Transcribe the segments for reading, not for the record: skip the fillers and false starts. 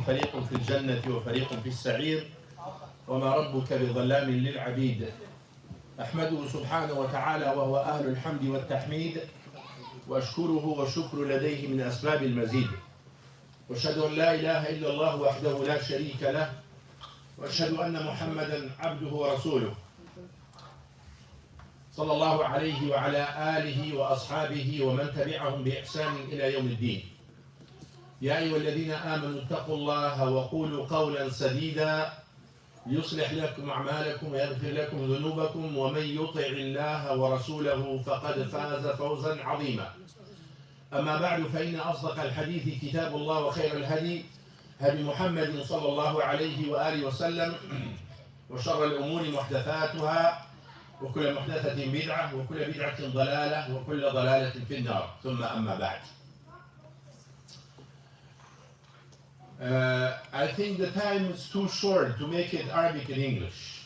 فريق في الجنة وفريق في السعير وما ربك بظلام للعبيد. أحمده سبحانه وتعالى وهو أهل الحمد والتحميد، وأشكره والشكر لديه من أسباب المزيد، وأشهد أن لا إله إلا الله وحده لا شريك له، وأشهد أن محمدا عبده ورسوله صلى الله عليه وعلى آله وأصحابه ومن تبعهم بإحسان إلى يوم الدين. يا أيها الذين آمنوا اتقوا الله وقولوا قولا سديدا يصلح لكم أعمالكم ويغفر لكم ذنوبكم، ومن يطع الله ورسوله فقد فاز فوزا عظيما. أما بعد، فإن أصدق الحديث كتاب الله، وخير الهدي هدي محمد صلى الله عليه وآله وسلم، وشر الأمور محدثاتها، وكل محدثة بدعة، وكل بدعة ضلالة، وكل ضلالة في النار. ثم أما بعد. I think the time is too short to make it Arabic and English.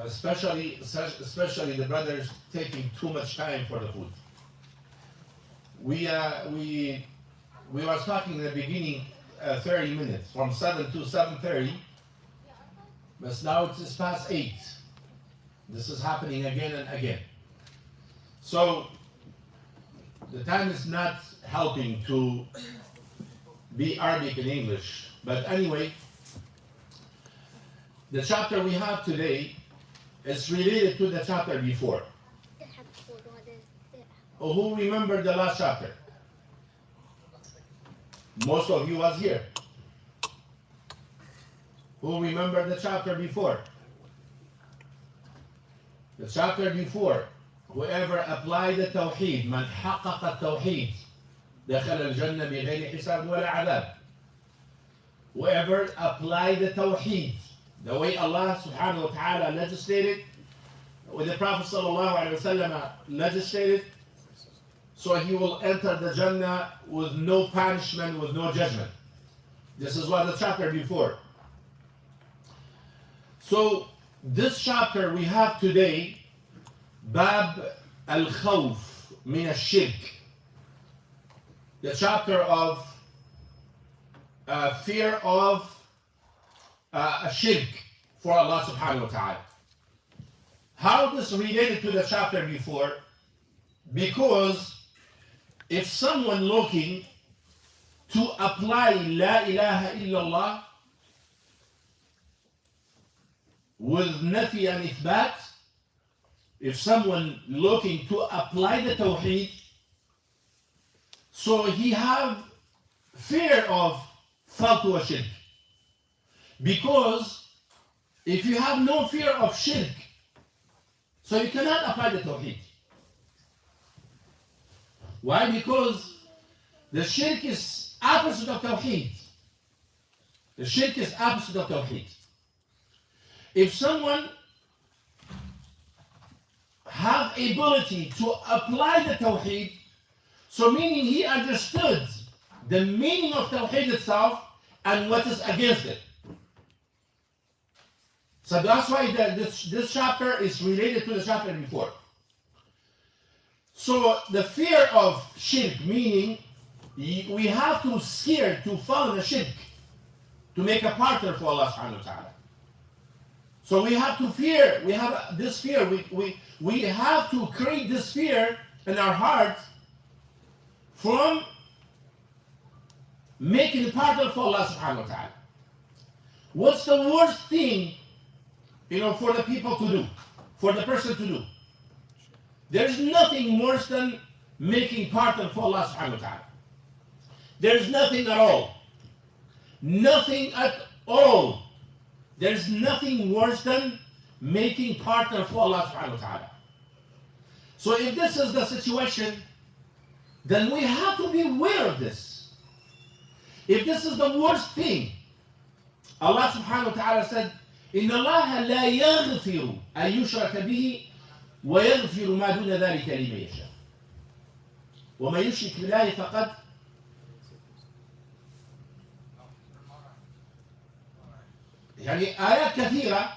Especially the brothers taking too much time for the food. We was talking in the beginning 30 minutes, from 7 to 7:30, but now it's past 8. This is happening again and again. So the time is not helping to be Arabic and English. But anyway, the chapter we have today is related to the chapter before. Who remember the last chapter? Most of you was here. Who remember the chapter before? The chapter before, whoever applied the Tawheed, من حقق التوحيد دخل الجنة بغير حساب ولا عذاب. Whoever applied the Tawheed, the way Allah subhanahu wa ta'ala legislated, with the Prophet sallallahu alayhi wa sallam legislated, so he will enter the Jannah with no punishment, with no judgment. This is what the chapter before. So this chapter we have today, Bab al-Khawf min al-Shirk, the chapter of fear of a shirk for Allah subhanahu wa ta'ala. How this related to the chapter before? Because if someone looking to apply La ilaha illallah with nafi and ithbat, if someone looking to apply the Tawheed, so he have fear of faltu wa shirk. Because if you have no fear of shirk, so you cannot apply the Tawheed. Why? Because the shirk is opposite of Tawheed. The shirk is opposite of Tawheed. If someone have ability to apply the Tawheed, so meaning he understood the meaning of Tawheed itself and what is against it. So that's why this chapter is related to the chapter before. So the fear of shirk, meaning we have to scare to follow the shirk, to make a partner for Allah subhanahu wa ta'ala. So we have to fear, we have this fear, we have to create this fear in our hearts from making a partner for Allah subhanahu wa ta'ala. What's the worst thing, for the people to do, for the person to do? There's nothing worse than making partner for Allah subhanahu wa ta'ala. There's nothing at all. Nothing at all. There's nothing worse than making partner for Allah subhanahu wa ta'ala. So if this is the situation, then we have to be aware of this. If this is the worst thing, Allah subhanahu wa ta'ala said, إِنَّ اللَّهَ لَا يَغْفِرُ أَن يُشْرَكَ بِهِ وَيَغْفِرُ مَا دُونَ ذَلِكَ لِمَن يَشَاءُ وَمَن يُشْرِكْ بِاللَّهِ فَقَدْ يعني آيات كثيرة،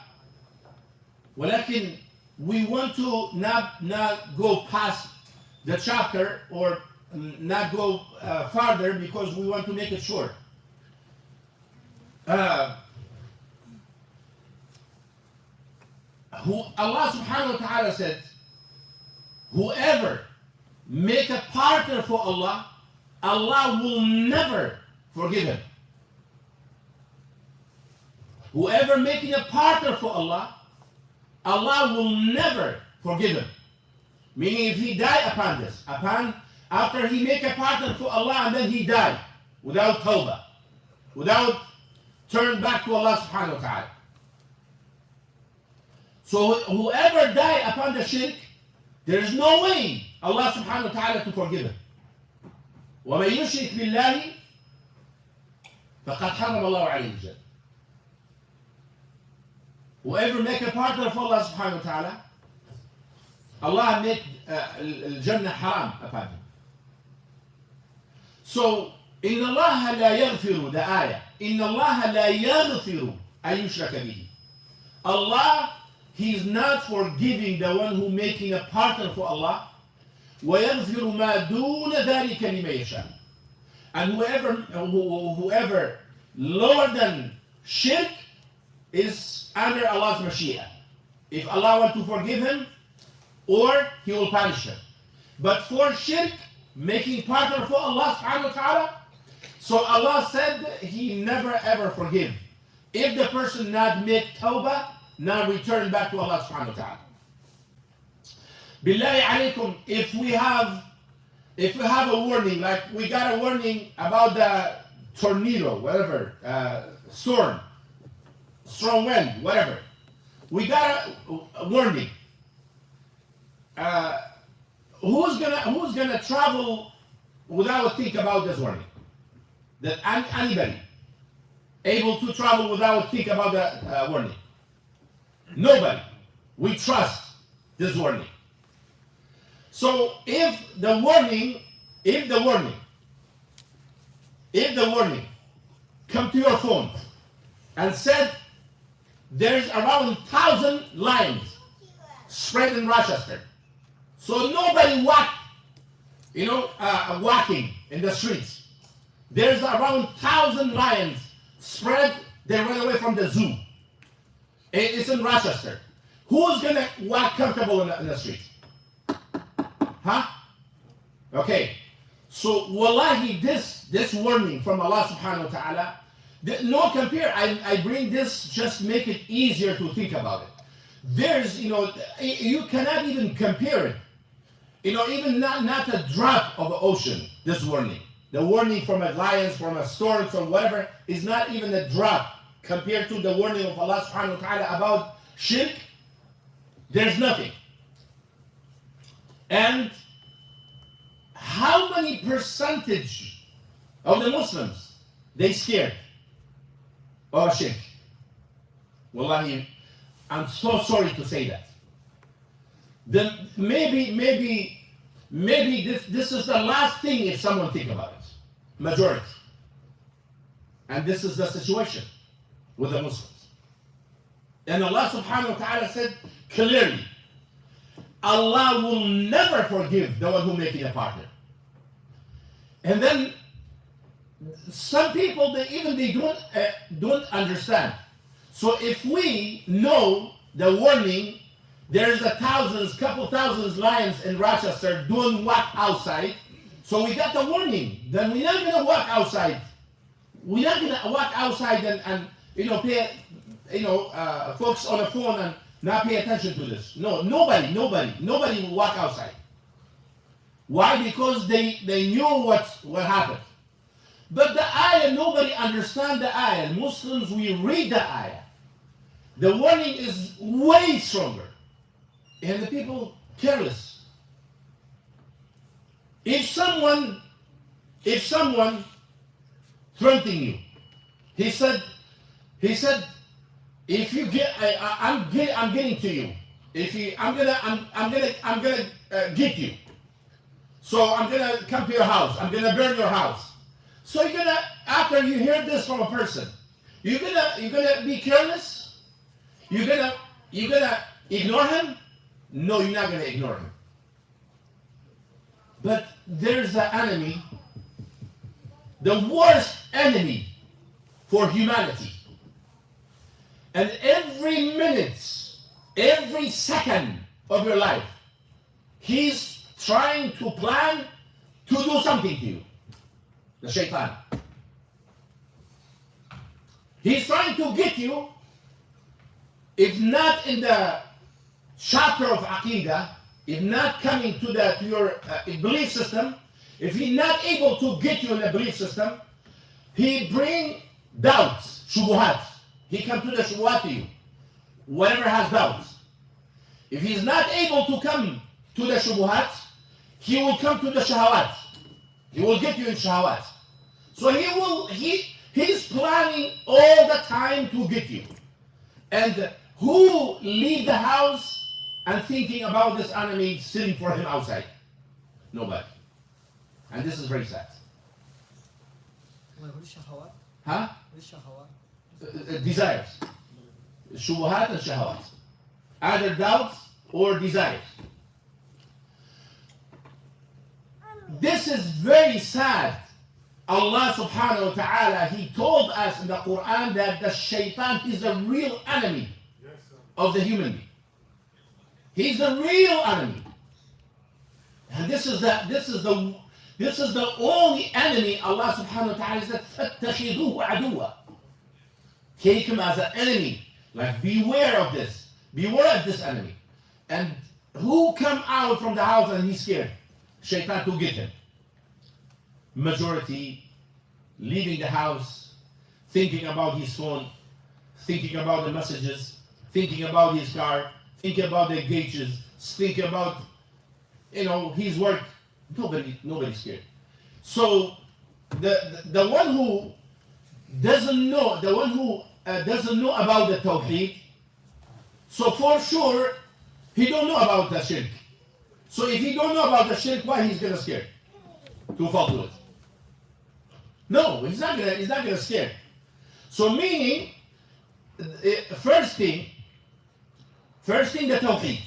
ولكن we want to not go past the chapter or not go farther because we want to make it short. Who Allah subhanahu wa ta'ala said, whoever make a partner for Allah, Allah will never forgive him. Whoever making a partner for Allah, Allah will never forgive him. Meaning if he die upon this, after he make a partner for Allah and then he die without tawbah, without turn back to Allah subhanahu wa ta'ala. So whoever die upon the shirk, there is no way Allah subhanahu wa ta'ala to forgive him. وَمَن يُشْرِكْ بِاللَّهِ فَقَدْ حَرَّمَ اللَّهُ عَلَيْهِ الْجَنَّةَ. Whoever make a partner for Allah subhanahu wa ta'ala, Allah make al-Jannah haram upon him. So, إِنَّ اللَّهَ لَا يَغْفِرُ, the ayah, إِنَّ اللَّهَ لَا يَغْفِرُ أَن يُشْرَكَ بِهِ. Allah, He is not forgiving the one who making a partner for Allah. وَيَغْفِرُ مَا دُونَ ذَلِكَ لِمَن يَشَاءُ. And whoever lower than shirk is under Allah's Mashiach. If Allah wants to forgive him, or He will punish him. But for shirk, making partner for Allah subhanahu wa ta'ala, so Allah said He never ever forgive. If the person not make tawbah, not return back to Allah subhanahu wa ta'ala. Billahi alaykum, if we have a warning, like we got a warning about the tornado, whatever, storm, strong wind, whatever. We got a warning. Who's gonna travel without think about this warning? That anybody able to travel without think about the warning? Nobody. We trust this warning. So if the warning come to your phone and said there's around 1,000 lions spread in Rochester, so nobody walking in the streets. There's around 1,000 lions spread. They run away from the zoo. It's in Rochester. Who's gonna walk comfortable in the street? Huh? Okay. So wallahi, this warning from Allah subhanahu wa ta'ala, no compare. I bring this just make it easier to think about it. There's, you cannot even compare it. Even not a drop of the ocean, this warning. The warning from a lion, from a storm, from whatever, is not even a drop compared to the warning of Allah subhanahu wa ta'ala about shirk. There's nothing. And how many percentage of the Muslims they scared of shirk? Wallahi, I'm so sorry to say that. Then maybe this is the last thing if someone think about it. Majority. And this is the situation with the Muslims. And Allah subhanahu wa ta'ala said clearly, Allah will never forgive the one who making a partner. And then some people they don't understand. So if we know the warning, there's couple thousands lions in Rochester don't walk outside. So we got the warning. Then we're not gonna walk outside. We're not gonna walk outside and pay folks on the phone and not pay attention to this. No, nobody will walk outside. Why? Because they knew what happened. But the ayah, nobody understand the ayah. Muslims, we read the ayah. The warning is way stronger. And the people careless. If someone threatening you, he said, if you get, I'm getting to you. I'm gonna get you. So I'm gonna come to your house. I'm gonna burn your house. So you're gonna, after you hear this from a person, you're gonna be careless. You're gonna ignore him. No, you're not gonna ignore him. But there's an enemy, the worst enemy for humanity. And every minute, every second of your life, he's trying to plan to do something to you. The shaitan. He's trying to get you, if not in the chapter of Aqidah, if not coming to your belief system, if he's not able to get you in the belief system, he bring doubts, shubuhat. He comes to the shubuhat to you, whatever has doubts. If he's not able to come to the shubuhat, he will come to the shahawat. He will get you in shahawat. So he's planning all the time to get you. And who leave the house and thinking about this enemy sitting for him outside? Nobody. And this is very sad. Huh? Desires. Shubuhat and shahawat. Either doubts or desires. This is very sad. Allah subhanahu wa ta'ala, he told us in the Quran that the shaitan is a real enemy of the human being. He's a real enemy. And this is the only enemy Allah subhanahu wa ta'ala said, فَاتَّخِذُوهُ عَدُوًّا. Take him as an enemy. Like, beware of this. Beware of this enemy. And who come out from the house and he's scared? Shaitan to get him. Majority leaving the house, thinking about his phone, thinking about the messages, thinking about his car, thinking about the gauges, thinking about his work. Nobody's scared. So the one who doesn't know, doesn't know about the tawheed, so for sure he don't know about the shirk. So if he don't know about the shirk, why he's gonna scare to fall to it? No, he's not gonna scare. So meaning, first thing, the tawheed.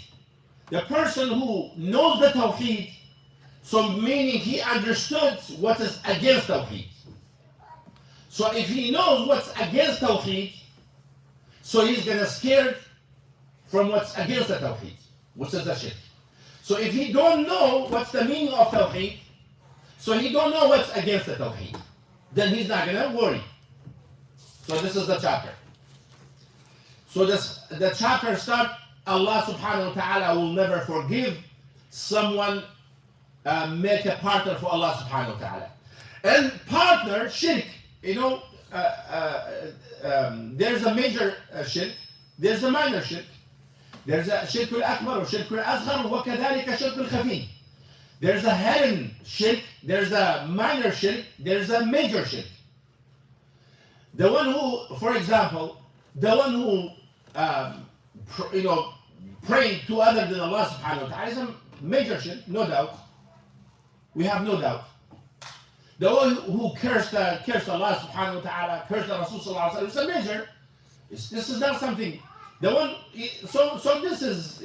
The person who knows the tawheed, so meaning he understood what is against tawheed. So if he knows what's against tawheed, so he's gonna scare from what's against the tawheed, which is the shirk. So if he don't know what's the meaning of tawheed, so he don't know what's against the tawheed, then he's not gonna worry. So this is the chapter. So the chapter starts, Allah subhanahu wa ta'ala will never forgive someone make a partner for Allah subhanahu wa ta'ala. And partner, shirk, there's a major shirk, there's a minor shirk. There's a shirk al-akbar, shirk al-asghar, وكذلك shirk al-khafi. There's a hidden shirk, there's a minor shirk, there's a major shirk. The one who, for example, the one who, praying to other than Allah subhanahu wa ta'ala is a major shirk, no doubt. We have no doubt. The one who cursed Allah subhanahu wa ta'ala, cursed the Rasul sallallahu alaihi wasallam, is a major. This is not something. The one, so this is,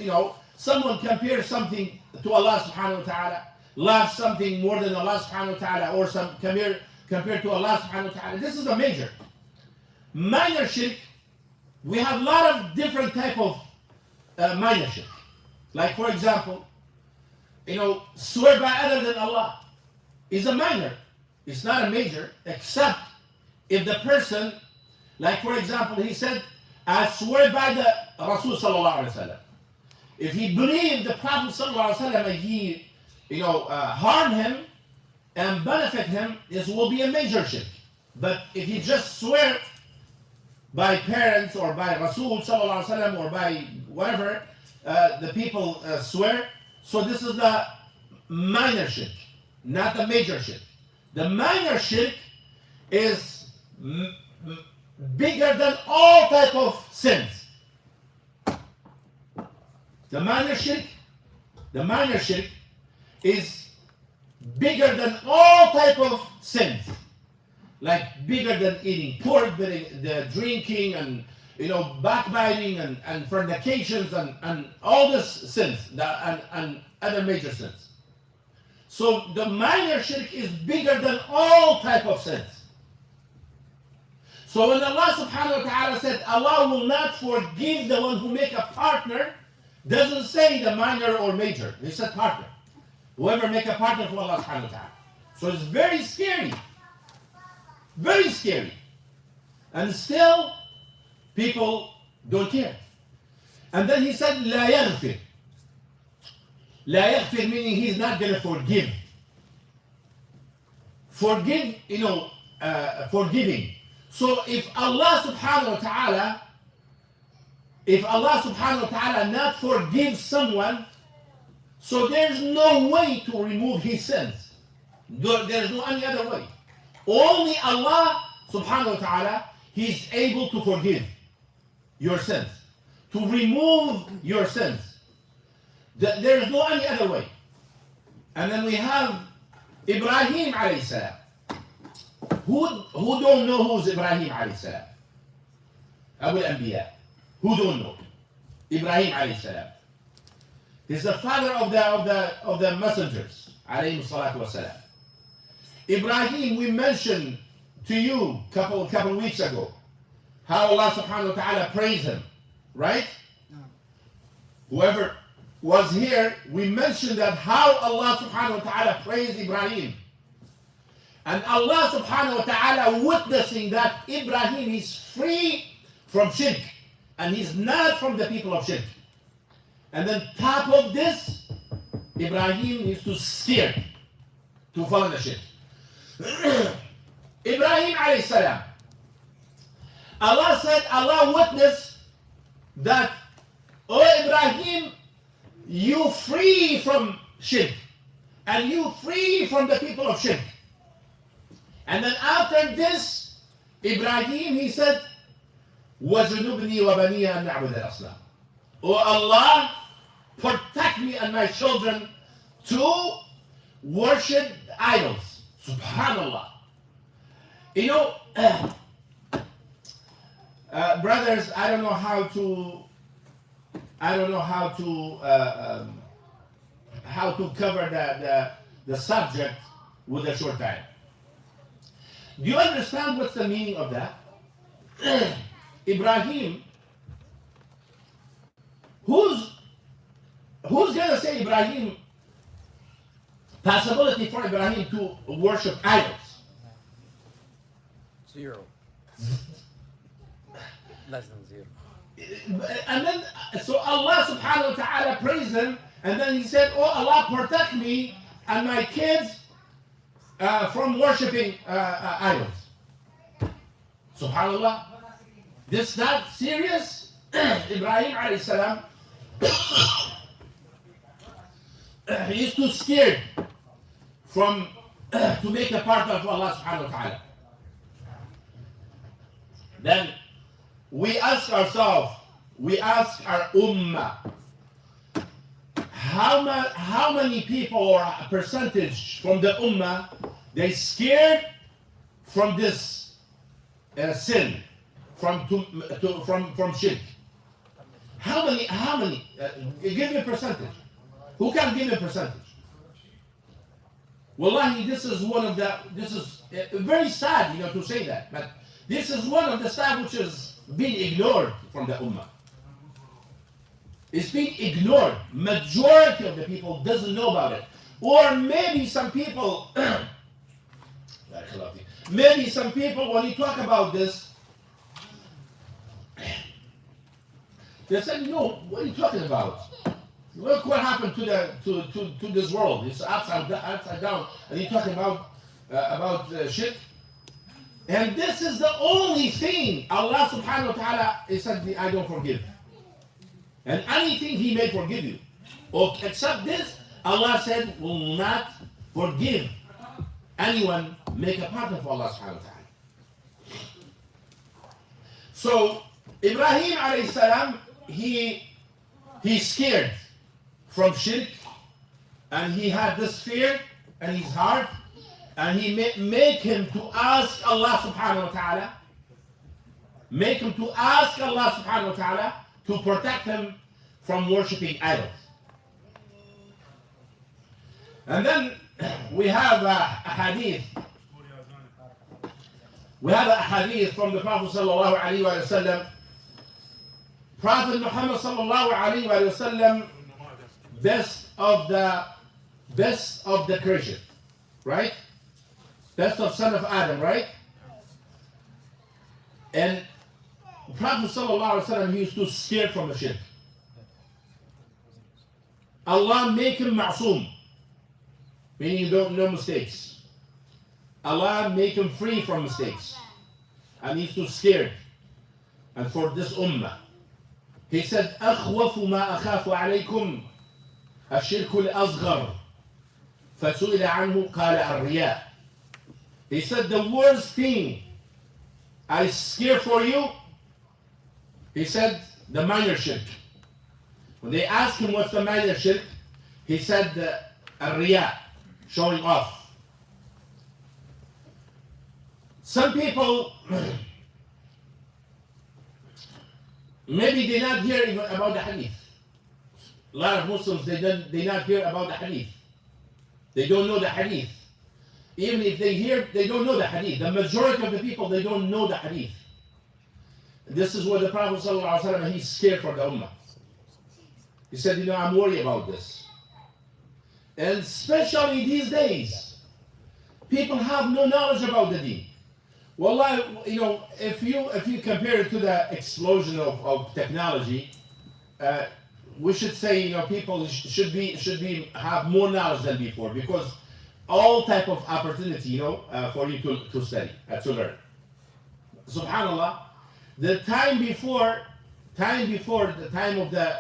someone compares something to Allah subhanahu wa ta'ala, loves something more than Allah subhanahu wa ta'ala, or some compared to Allah subhanahu wa ta'ala. This is a major. Minor shirk, we have a lot of different type of minor shirk. Like for example, swear by other than Allah is a minor. It's not a major, except if the person, like for example, he said, I swear by the Rasul sallallahu alaihi wasallam. If he believed the Prophet sallallahu alaihi wasallam and he, harm him and benefit him, this will be a major shirk. But if he just swear by parents or by Rasul sallallahu alaihi wasallam or by whatever the people swear, so this is the minor shirk, not the major shirk. The minor shirk is bigger than all type of sins. The minor shirk is bigger than all type of sins. Like bigger than eating pork, the drinking and backbiting and fornications and all these sins and other major sins. So the minor shirk is bigger than all type of sins. So when Allah subhanahu wa ta'ala said Allah will not forgive the one who make a partner, doesn't say the minor or major. He said partner. Whoever make a partner for Allah subhanahu wa ta'ala. So it's very scary. Very scary. And still, people don't care. And then he said, لا يغفر. لا يغفر meaning he's not going to forgive. Forgive, forgiving. So if Allah subhanahu wa ta'ala not forgive someone, so there's no way to remove his sins. There's no any other way. Only Allah subhanahu wa ta'ala, He's able to forgive your sins, to remove your sins. There's no any other way. And then we have Ibrahim alayhi salam. Who don't know who's Ibrahim alayhi salam? Abu al-Anbiya. Who don't know? Ibrahim alayhi salam. He's the father of the messengers alayhi salatu wasalam. Ibrahim, we mentioned to you a couple weeks ago how Allah subhanahu wa ta'ala praised him, right? No. Whoever was here, we mentioned that how Allah subhanahu wa ta'ala praised Ibrahim. And Allah subhanahu wa ta'ala witnessing that Ibrahim is free from shirk and he's not from the people of shirk. And then top of this, Ibrahim is too scared to follow the shirk. Ibrahim alayhi salam. Allah said, Allah witnessed that, oh Ibrahim, you free from shirk and you free from the people of shirk. And then after this, Ibrahim, he said, وَجُنُبْنِي وَبَنِيَ أَن نَعْبُدَ الْأَصْنَامَ. Oh Allah, protect me and my children to worship idols. Subhanallah. You know, brothers, I don't know how to cover the subject with a short time. Do you understand what's the meaning of that? Ibrahim, who's gonna say Ibrahim, possibility for Ibrahim to worship idols? 0. Less than 0. And then, so Allah subhanahu wa ta'ala praised him, and then he said, oh Allah, protect me and my kids from worshipping idols. Subhanallah. This not serious? Ibrahim alayhi salam, he is too scared from to make a part of Allah subhanahu wa ta'ala. Then we ask ourselves, we ask our ummah, how many people or a percentage from the ummah they scared from this sin, from shirk? How many? Give me a percentage. Who can give me a percentage? Wallahi, this is very sad, to say that, but this is one of the stuff which is being ignored from the ummah. It's being ignored. Majority of the people doesn't know about it. Or maybe some people, when you talk about this, they said, no, what are you talking about? Look what happened to this world. It's upside down. And you're talking about shirk. And this is the only thing Allah subhanahu wa ta'ala said, I don't forgive. And anything He may forgive you. Except this, Allah said, will not forgive anyone make a part of Allah subhanahu wa ta'ala. So, Ibrahim alayhi salam, he's scared from shirk, and he had this fear in his heart, and he make him to ask Allah subhanahu wa ta'ala, make him to ask Allah subhanahu wa ta'ala to protect him from worshipping idols. And then we have a hadith. We have a hadith from the Prophet sallallahu alaihi wasallam. Prophet Muhammad sallallahu alaihi wasallam, best of the creation, right? Best of son of Adam, right? And Prophet sallallahu alaihi wasallam, he used to steer from the shirk. Allah make him ma'soom, meaning you don't know mistakes. Allah make him free from mistakes, and he's too scared. And for this ummah, he said, أخوف ما أخاف عليكم الشرك الأصغر فسئل عنه قال الرياء. He said, the worst thing I scare for you, he said, the minor shirk. When they asked him what's the minor shirk, he said, الرياء, showing off. Some people maybe they not hear even about the hadith. A lot of Muslims, they not hear about the hadith. They don't know the hadith. Even if they hear, they don't know the hadith. The majority of the people, they don't know the hadith. This is what the Prophet ﷺ, he's scared for the ummah. He said, I'm worried about this. And especially these days, people have no knowledge about the deen. Wallah, if you compare it to the explosion of technology, we should say, people should have more knowledge than before, because all type of opportunity, for you to study, to learn. Subhanallah, the time before the time of the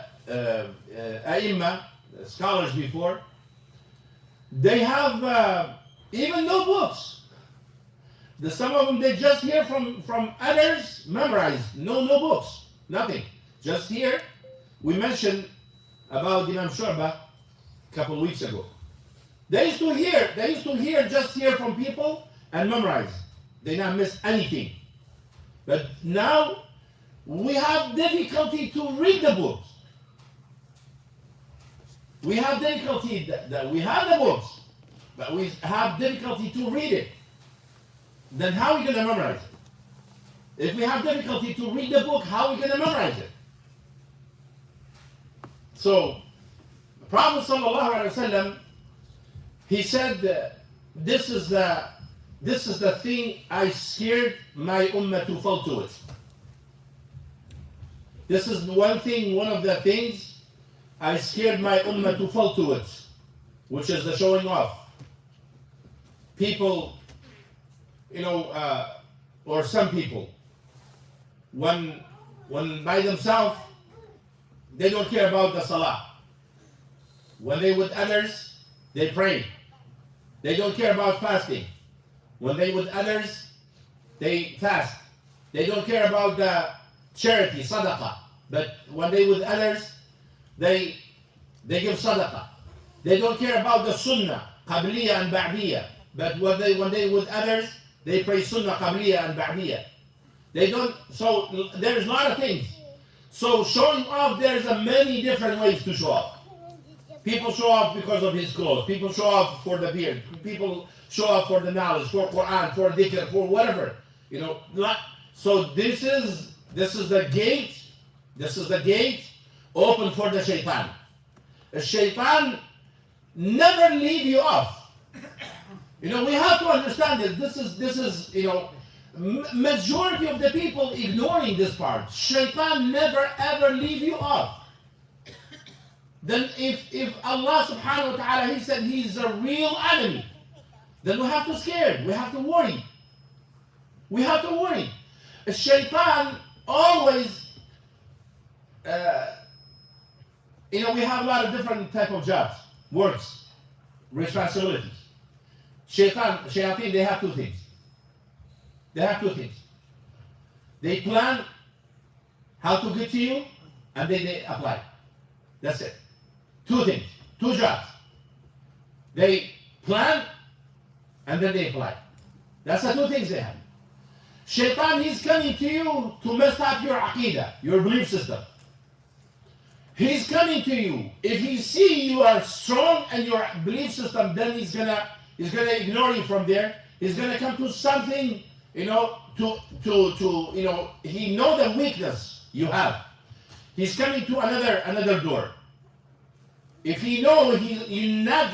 A'immah, scholars before, they have even no books. Some of them, they just hear from others, memorized, no books, nothing. Just hear. We mentioned about Imam Shu'bah a couple of weeks ago. They used to hear, just hear from people and memorize. They not miss anything. But now, we have difficulty to read the books. We have difficulty that we have the books, but we have difficulty to read it. Then how are we going to memorize it? If we have difficulty to read the book, how are we going to memorize it? So, the Prophet ﷺ, he said, this is the thing I scared my ummah to fall to it. This is one of the things I scared my ummah to fall to it, which is the showing off. People, or some people, when by themselves, they don't care about the salah. When they with others, they pray. They don't care about fasting. When they with others, they fast. They don't care about the charity, sadaqah. But when they with others, they give sadaqah. They don't care about the sunnah, qabliyah and ba'diyah. But when they with others, they pray sunnah, qabliyah and ba'diyah. They don't, so there's a lot of things. So showing off, there's many different ways to show off. People show off because of his clothes. People show off for the beard. People show off for the knowledge, for Quran, for dhikr, for whatever. So this is the gate. This is the gate open for the shaitan. The shaitan never leave you off. We have to understand this. This is majority of the people ignoring this part. Shaitan never ever leave you off. Then if Allah subhanahu wa ta'ala, he said he's a real enemy, then we have to scare, we have to worry. We have to worry. Shaitan always, we have a lot of different type of jobs, works, responsibilities. Shayateen, they have two things. They plan how to get to you, and then they apply. That's it. Two things, two jobs. They plan, and then they apply. That's the two things they have. Shaitan, he's coming to you to mess up your aqidah, your belief system. He's coming to you. If he see you are strong and your belief system, then he's gonna ignore you from there. He's gonna come to something, you know, to you know, he know the weakness you have. He's coming to another door. If he know you're not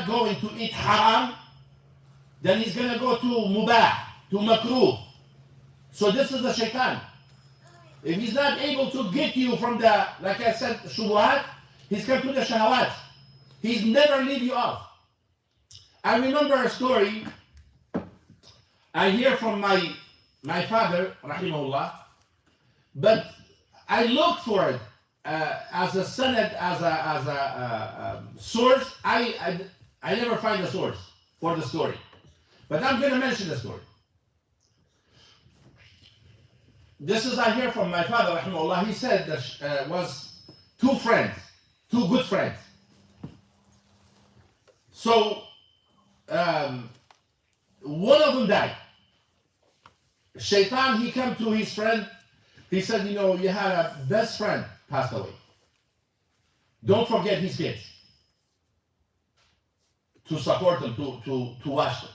going to eat haram, then he's gonna go to mubah, to makruh. So this is the shaitan. If he's not able to get you from the, like I said, shubuhat, he's come to the shahawat. He's never leave you off. I remember a story I hear from my father, rahimahullah, but I looked for it as a sanad, as a source. I never find a source for the story, but I'm going to mention the story. This is I hear from my father, rahimahullah. He said that was two good friends. So one of them died. Shaitan, he came to his friend. He said, you know, you had a best friend passed away. Don't forget his kids. To support them, to watch them.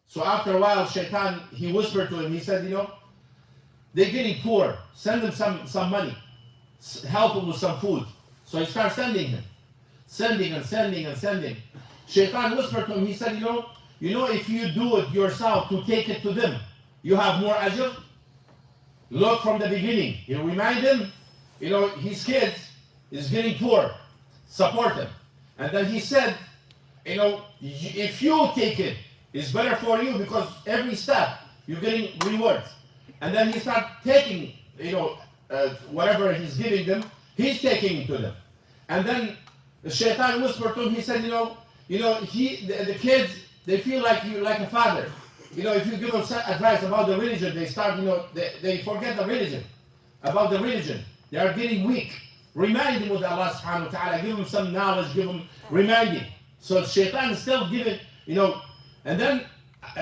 So after a while, Shaitan, he whispered to him, he said, you know, they're getting poor. Send them some money. Help them with some food. So he started sending him. Sending. Shaitan whispered to him, he said, you know, if you do it yourself to take it to them, you have more ajr. Look from the beginning. You remind him, you know, his kids is getting poor. Support him. And then he said, you know, if you take it, it's better for you because every step you're getting rewards. And then he started taking, you know, whatever he's giving them, he's taking it to them. And then the shaitan whispered to him, he said, the kids, they feel like you, like a father. You know, if you give them advice about the religion, they start, they forget the religion, about the religion. They are getting weak. Remind them with Allah subhanahu wa ta'ala, give them some knowledge, give them reminding. So shaitan is still giving, and then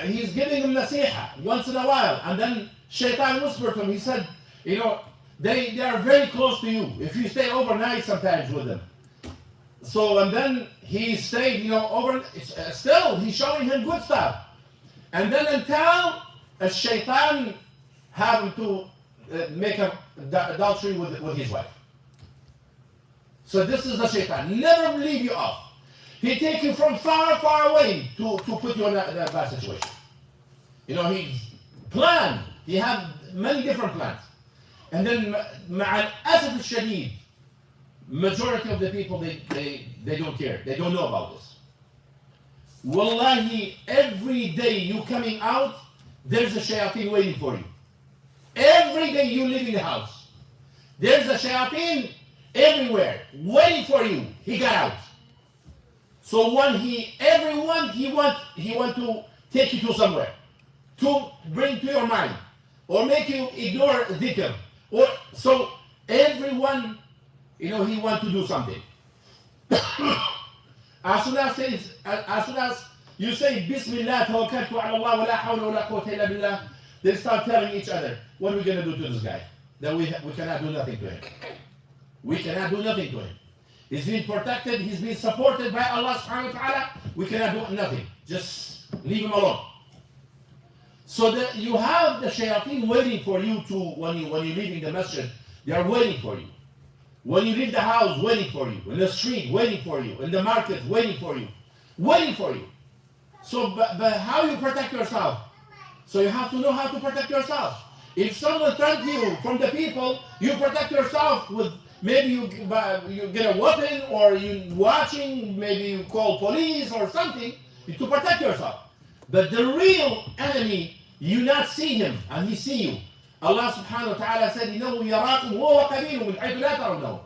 he's giving them nasiha once in a while. And then shaitan whispered to him, he said, they are very close to you. If you stay overnight sometimes with them. So, and then he stayed, still he's showing him good stuff. And then until a shaitan have him to make adultery with his wife. So this is the shaitan. Never leave you off. He takes you from far, far away to put you in that bad situation. He's planned. He has many different plans. And then, مع الأسف الشديد, majority of the people, they don't care. They don't know about this. Wallahi, every day you coming out, there's a shayateen waiting for you. Every day you leaving the house, there's a shayateen everywhere waiting for you. He got out. So everyone he want to take you to somewhere, to bring to your mind, or make you ignore dhikr. Or so everyone, he want to do something. As soon as you say Bismillah tawakkaltu ala Allah wa la hawla wa la quwwata illa billah, they start telling each other, what are we going to do to this guy? That we cannot do nothing to him. We cannot do nothing to him. He's being protected, he's being supported by Allah subhanahu wa ta'ala. We cannot do nothing. Just leave him alone. So that you have the shayateen waiting for you when you're leaving the masjid, they are waiting for you. When you leave the house, waiting for you. In the street, waiting for you. In the market, waiting for you. Waiting for you. So, but how you protect yourself? So you have to know how to protect yourself. If someone threatens you from the people, you protect yourself with, maybe you get a weapon, or you watching, maybe you call police or something to protect yourself. But the real enemy, you not see him and he see you. Allah subhanahu wa ta'ala said, إِنَّهُ يَرَاكُمْ هُوَ وَقَبِيلُهُ مِنْ حَيْثُ لَا تَرَوْنَهُ.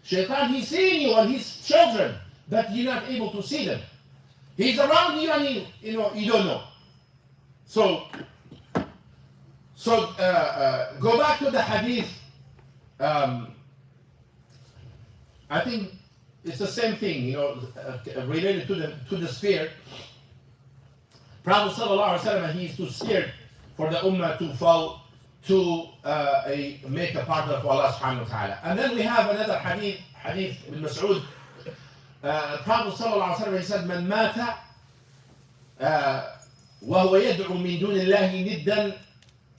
Shaitan, he's seeing you and his children, but you're not able to see them. He's around you and you don't know. So go back to the hadith. I think it's the same thing, related to the sphere. Prophet sallallahu alaihi wasallam, he is too scared for the ummah to fall to make a partner for Allah subhanahu wa ta'ala. And then we have another hadith ibn Mas'ud. Prophet sallallahu alayhi wa sallam, he said, من مات وهو يدعو من دون الله ندا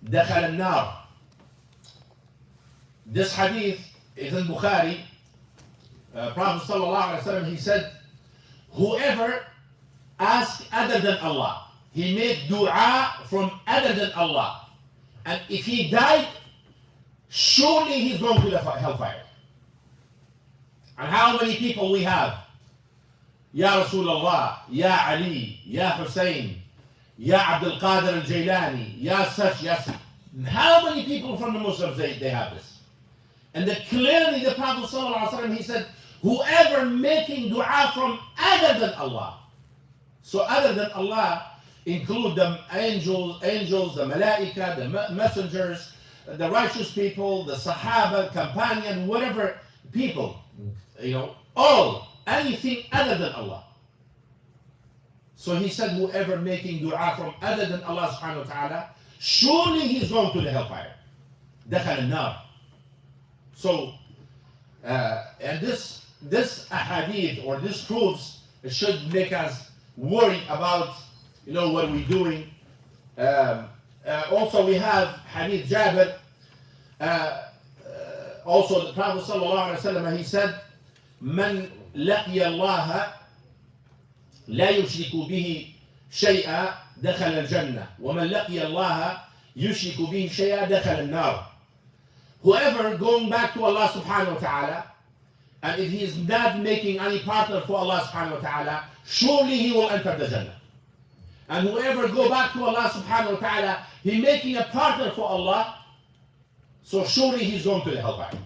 دخل النار. This hadith is in Bukhari. Prophet sallallahu alayhi wa sallam, he said, whoever asks other than Allah, he made dua from other than Allah, and if he died, surely he's going to the hellfire. And how many people we have? Ya Rasulullah, Ya Ali, Ya Hussein, Ya Abdul Qadir al-Jailani, Ya such, Ya such. How many people from the Muslims they have this? And clearly the Prophet ﷺ, he said, whoever making dua from other than Allah. So other than Allah include the angels, the malaika, the messengers, the righteous people, the sahaba, companion, whatever people, all, anything other than Allah. So he said, whoever making dua from other than Allah subhanahu wa ta'ala, surely he's going to the hellfire. دخل النار. So, and this ahadith, or this proofs, it should make us worry about, what we're doing. Also we have hadith Jabir. Also the Prophet sallallahu alaihi wasallam, he said, من لقي الله لا يشرك به شيئا دخل الجنة ومن لقي الله يشرك به شيئا دخل النار. Whoever going back to Allah subhanahu wa ta'ala, and if he is not making any partner for Allah subhanahu wa ta'ala, surely he will enter the Jannah. And whoever go back to Allah subhanahu wa ta'ala, he making a partner for Allah, so surely he's going to the hellfire.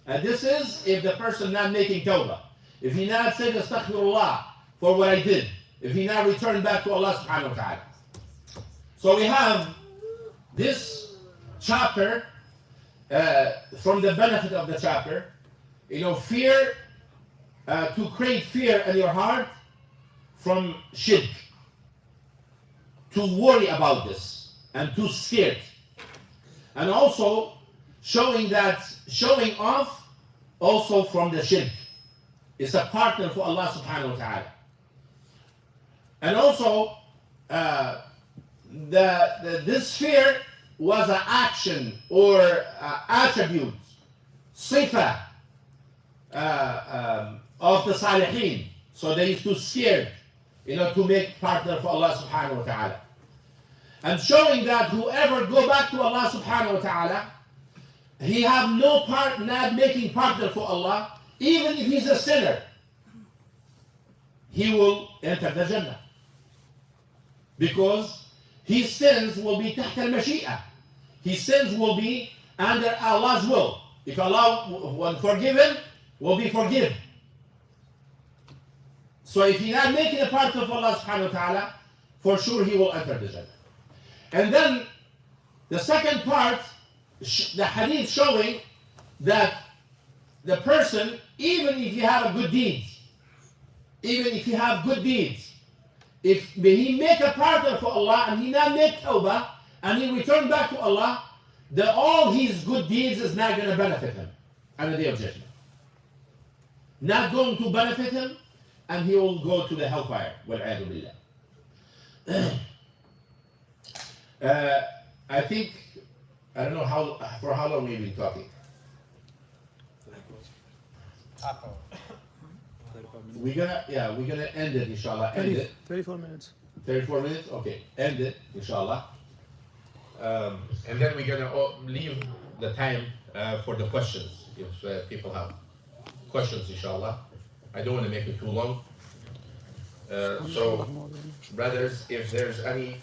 And this is if the person not making tawbah. If he not said astaghfirullah for what I did. If he not returned back to Allah subhanahu wa ta'ala. So we have this chapter, from the benefit of the chapter, fear, to create fear in your heart from shirk. To worry about this and to scared. And also showing off also from the shirk. It's a partner for Allah subhanahu wa ta'ala. And also this fear was an action or attribute, sifa of the salihin. So they used to scare, to make partner for Allah subhanahu wa ta'ala. And showing that whoever go back to Allah subhanahu wa ta'ala, he have no part, not making partner for Allah, even if he's a sinner, he will enter the Jannah. Because his sins will be تحت المشيئة. His sins will be under Allah's will. If Allah will forgive him, will be forgiven. So if he's not making a partner for Allah subhanahu wa ta'ala, for sure he will enter the Jannah. And then the second part, the hadith showing that the person, even if you have good deeds, if he make a partner for Allah and he not make tawbah and he return back to Allah, all his good deeds is not going to benefit him on the day of judgment. Not going to benefit him, and he will go to the hellfire. Wal'iyadu billah. I think, I don't know for how long we've been talking. We're gonna end it, inshallah. 34 minutes. 34 minutes? Okay, end it, inshallah. And then we're gonna leave the time for the questions, if people have questions, inshallah. I don't want to make it too long. So, brothers, if there's any